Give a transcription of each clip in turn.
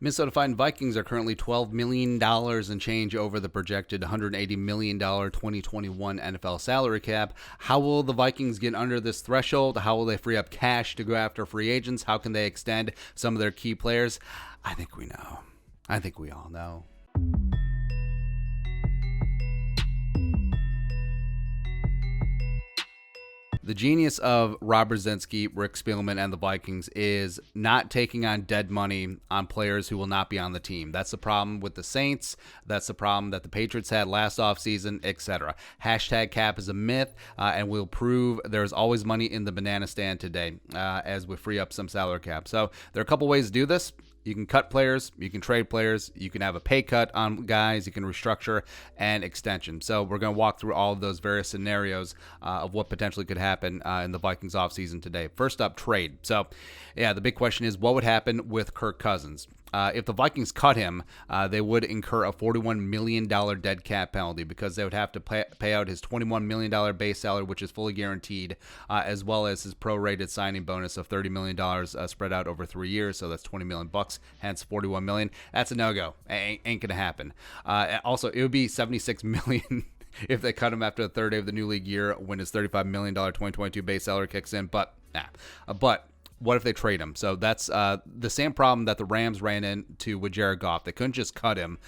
Minnesota Vikings are currently $12 million and change over the projected $180 million 2021 NFL salary cap. How will the Vikings get under this threshold? How will they free up cash to go after free agents? How can they extend some of their key players? I think we know. I think we all know. The genius of Rob Brzezinski, Rick Spielman, and the Vikings is not taking on dead money on players who will not be on the team. That's the problem with the Saints. That's the problem that the Patriots had last offseason, etc. Hashtag cap is a myth, and we'll prove there's always money in the banana stand today as we free up some salary cap. So there are a couple ways to do this. You can cut players, you can trade players, you can have a pay cut on guys, you can restructure and extension. So we're going to walk through all of those various scenarios of what potentially could happen in the Vikings offseason today. First up, trade. So, yeah, the big question is what would happen with Kirk Cousins? If the Vikings cut him, they would incur a $41 million dead cap penalty because they would have to pay out his $21 million base salary, which is fully guaranteed, as well as his prorated signing bonus of $30 million spread out over 3 years. So that's $20 million bucks, hence $41 million. That's a no-go. Ain't going to happen. Also, it would be $76 million if they cut him after the third day of the new league year when his $35 million 2022 base salary kicks in. But what if they trade him? So that's the same problem that the Rams ran into with Jared Goff. They couldn't just cut him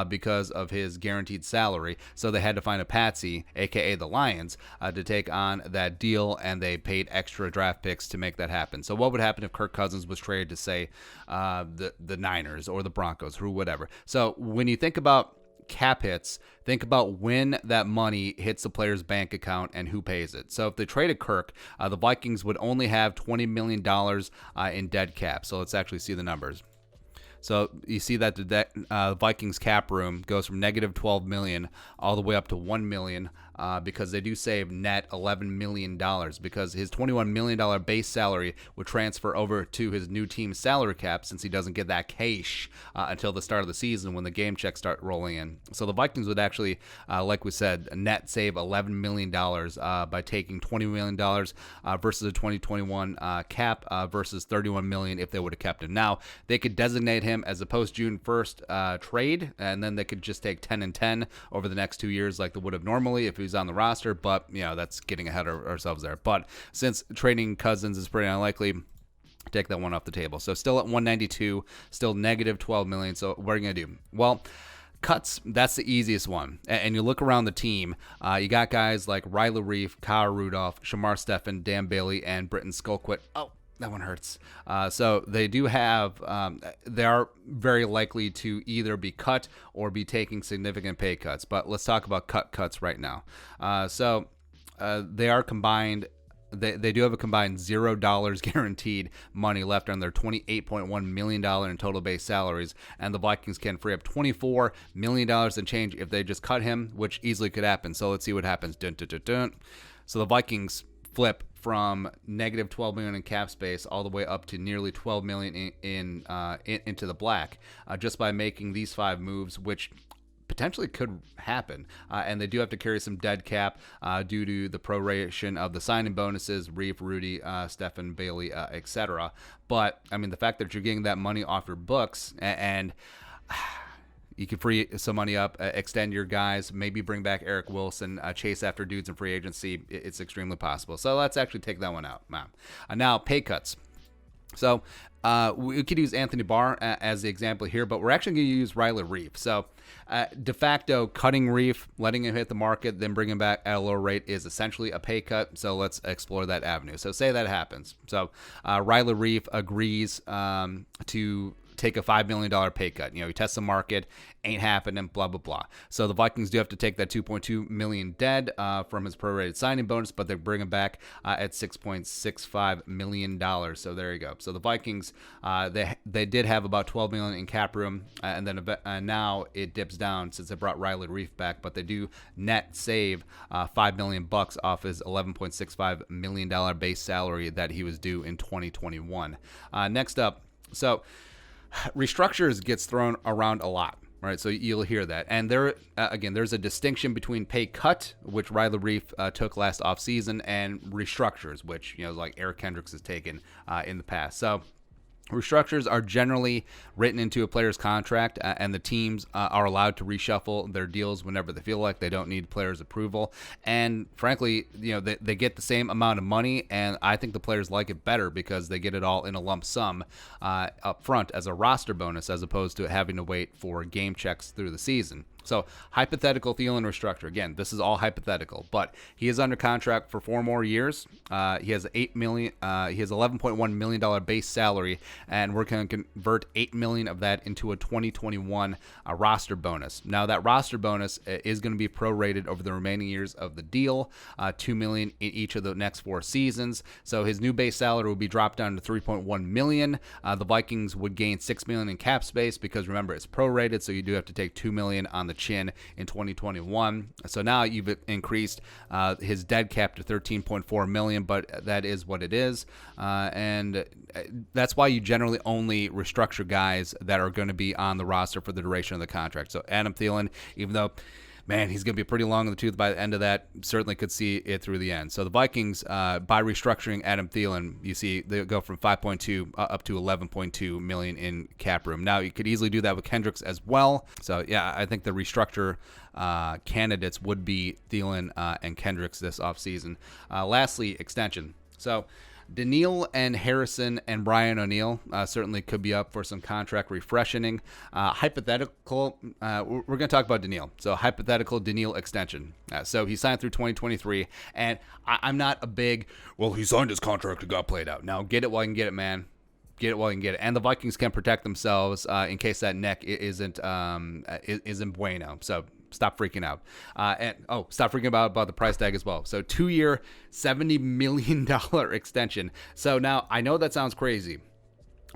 because of his guaranteed salary. So they had to find a patsy, a.k.a. the Lions, to take on that deal, and they paid extra draft picks to make that happen. So what would happen if Kirk Cousins was traded to, say, the Niners or the Broncos or whatever? So when you think about cap hits, think about when that money hits the player's bank account and who pays it. So if they traded Kirk, the Vikings would only have $20 million in dead cap. So let's actually see the numbers. So you see that the Vikings cap room goes from negative $12 million all the way up to $1 million because they do save net $11 million because his $21 million base salary would transfer over to his new team's salary cap since he doesn't get that cash until the start of the season when the game checks start rolling in. So the Vikings would actually, like we said, net save $11 million by taking $20 million versus the 2021 cap versus $31 million if they would have kept him. Now, they could designate him as a post-June 1st trade, and then they could just take 10 and 10 over the next 2 years like they would have normally if he was on the roster, but that's getting ahead of ourselves there. But since trading Cousins is pretty unlikely, take that one off the table. So still at 192, still negative $12 million. So what are you going to do? Well, cuts, that's the easiest one. And you look around the team, you got guys like Riley Reef, Kyle Rudolph, Shamar Stephen, Dan Bailey, and Britton Skolquit. Oh, that one hurts. So they do have, they are very likely to either be cut or be taking significant pay cuts. But let's talk about cuts right now. So they are combined. They do have a combined $0 guaranteed money left on their $28.1 million in total base salaries, and the Vikings can free up $24 million in change if they just cut him, which easily could happen. So let's see what happens. Dun, dun, dun, dun. So the Vikings flip from negative $12 million in cap space all the way up to nearly $12 million into the black just by making these 5 moves, which potentially could happen. And they do have to carry some dead cap due to the proration of the signing bonuses, Reef, Rudy, Stephen, Bailey, etc. But, I mean, the fact that you're getting that money off your books and you can free some money up, extend your guys, maybe bring back Eric Wilson, chase after dudes in free agency. It's extremely possible. So let's actually take that one out. Now, pay cuts. So we could use Anthony Barr as the example here, but we're actually going to use Riley Reef. So de facto, cutting Reef, letting him hit the market, then bringing him back at a lower rate is essentially a pay cut. So let's explore that avenue. So say that happens. So Riley Reef agrees to take a $5 million pay cut. He tests the market, ain't happening, blah, blah, blah. So the Vikings do have to take that $2.2 million dead from his prorated signing bonus, but they bring him back at $6.65 million. So there you go. So the Vikings, they did have about $12 million in cap room, and then now it dips down since they brought Riley Reef back, but they do net save $5 million bucks off his $11.65 million base salary that he was due in 2021. Next up, so restructures gets thrown around a lot, right? So you'll hear that. And there, again, there's a distinction between pay cut, which Riley Reef took last offseason, and restructures, which, like Eric Kendricks has taken in the past. So Restructures are generally written into a player's contract, and the teams are allowed to reshuffle their deals whenever they feel like. They don't need players' approval. And frankly, they get the same amount of money, and I think the players like it better because they get it all in a lump sum up front as a roster bonus, as opposed to having to wait for game checks through the season. So, hypothetical Thielen restructure. Again, this is all hypothetical, but he is under contract for 4 more years. He has $11.1 million base salary, and we're going to convert $8 million of that into a 2021 roster bonus. Now, that roster bonus is going to be prorated over the remaining years of the deal, $2 million in each of the next 4 seasons. So his new base salary will be dropped down to $3.1 million. The Vikings would gain $6 million in cap space because remember it's prorated, so you do have to take $2 million on the chin in 2021. So now you've increased his dead cap to $13.4 million, but that is what it is, and that's why you generally only restructure guys that are going to be on the roster for the duration of the contract. So Adam Thielen, even though man, he's going to be pretty long in the tooth by the end of that. Certainly could see it through the end. So the Vikings, by restructuring Adam Thielen, you see they go from 5.2 up to 11.2 million in cap room. Now you could easily do that with Kendricks as well. So yeah, I think the restructure candidates would be Thielen and Kendricks this offseason. Lastly, extension. So Daniil and Harrison and Brian O'Neill certainly could be up for some contract refreshing. Hypothetical, we're going to talk about Daniil. So hypothetical Daniil extension. So he signed through 2023, and I'm not a big, well, he signed his contract and got played out. Now, get it while you can get it, man. Get it while you can get it. And the Vikings can protect themselves in case that neck isn't bueno. So stop freaking out. Stop freaking out about the price tag as well. So 2-year, $70 million extension. So now I know that sounds crazy,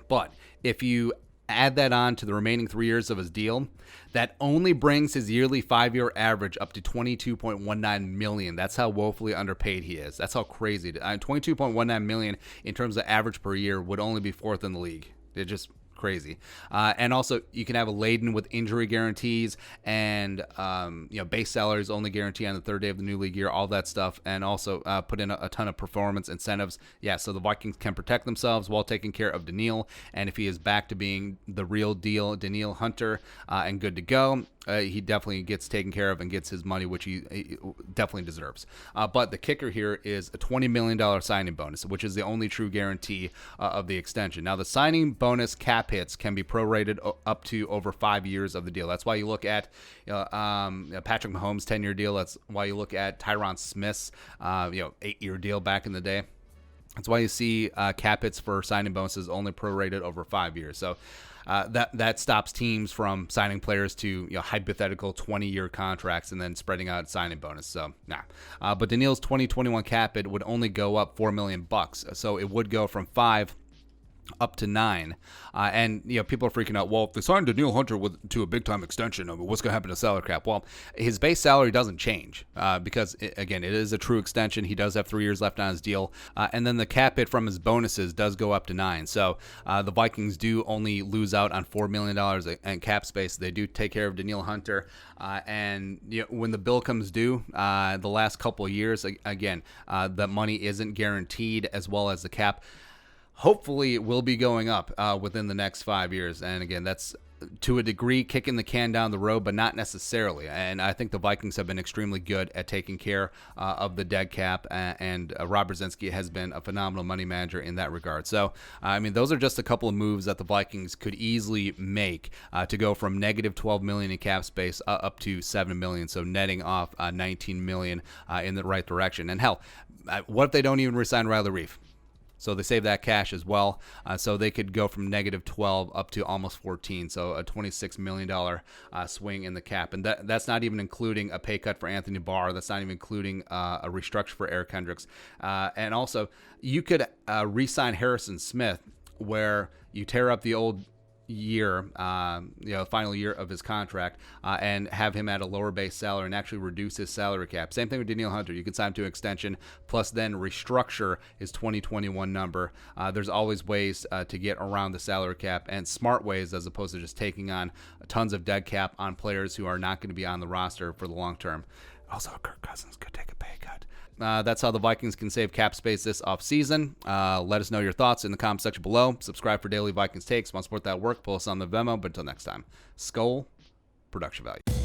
but if you add that on to the remaining 3 years of his deal, that only brings his yearly 5-year average up to $22.19 million. That's how woefully underpaid he is. That's how crazy. $22.19 million in terms of average per year would only be 4th in the league. It just crazy. And also you can have a laden with injury guarantees and base salaries only guarantee on the 3rd day of the new league year, all that stuff, and also put in a ton of performance incentives. So the Vikings can protect themselves while taking care of Daniil, and if he is back to being the real deal Daniil Hunter and good to go, he definitely gets taken care of and gets his money, which he definitely deserves. But the kicker here is a $20 million signing bonus, which is the only true guarantee of the extension. Now, the signing bonus cap hits can be prorated up to over 5 years of the deal. That's why you look at Patrick Mahomes' 10-year deal. That's why you look at Tyron Smith's 8-year deal back in the day. That's why you see cap hits for signing bonuses only prorated over 5 years. So that stops teams from signing players to hypothetical 20-year contracts and then spreading out signing bonus. So nah. But Daniil's 2021 cap hit would only go up $4 million. So it would go from 5 up to 9, and people are freaking out. Well, if they signed Daniil Hunter to a big time extension, what's going to happen to salary cap? Well, his base salary doesn't change because it is a true extension. He does have 3 years left on his deal, and then the cap hit from his bonuses does go up to 9. So the Vikings do only lose out on $4 million in cap space. They do take care of Daniil Hunter, and when the bill comes due, the last couple of years, again, the money isn't guaranteed, as well as the cap hopefully it will be going up within the next 5 years. And again, that's to a degree kicking the can down the road, but not necessarily. And I think the Vikings have been extremely good at taking care of the dead cap, and Rob Brzezinski has been a phenomenal money manager in that regard. So, those are just a couple of moves that the Vikings could easily make to go from negative $12 million in cap space up to $7 million. So netting off $19 million in the right direction. And hell, what if they don't even resign Riley Reef? So they save that cash as well. So they could go from negative 12 up to almost 14. So a $26 million swing in the cap. And that's not even including a pay cut for Anthony Barr. That's not even including a restructure for Eric Kendricks. And also, you could re-sign Harrison Smith, where you tear up the old year, final year of his contract, and have him at a lower base salary and actually reduce his salary cap. Same thing with Daniil Hunter. You can sign him to an extension, plus then restructure his 2021 number. There's always ways to get around the salary cap, and smart ways, as opposed to just taking on tons of dead cap on players who are not going to be on the roster for the long term. Also, Kirk Cousins could take a pay cut. That's how the Vikings can save cap space this offseason. Let us know your thoughts in the comment section below. Subscribe for daily Vikings takes. Want to support that work? Pull us on the Venmo. But until next time, Skull Production Value.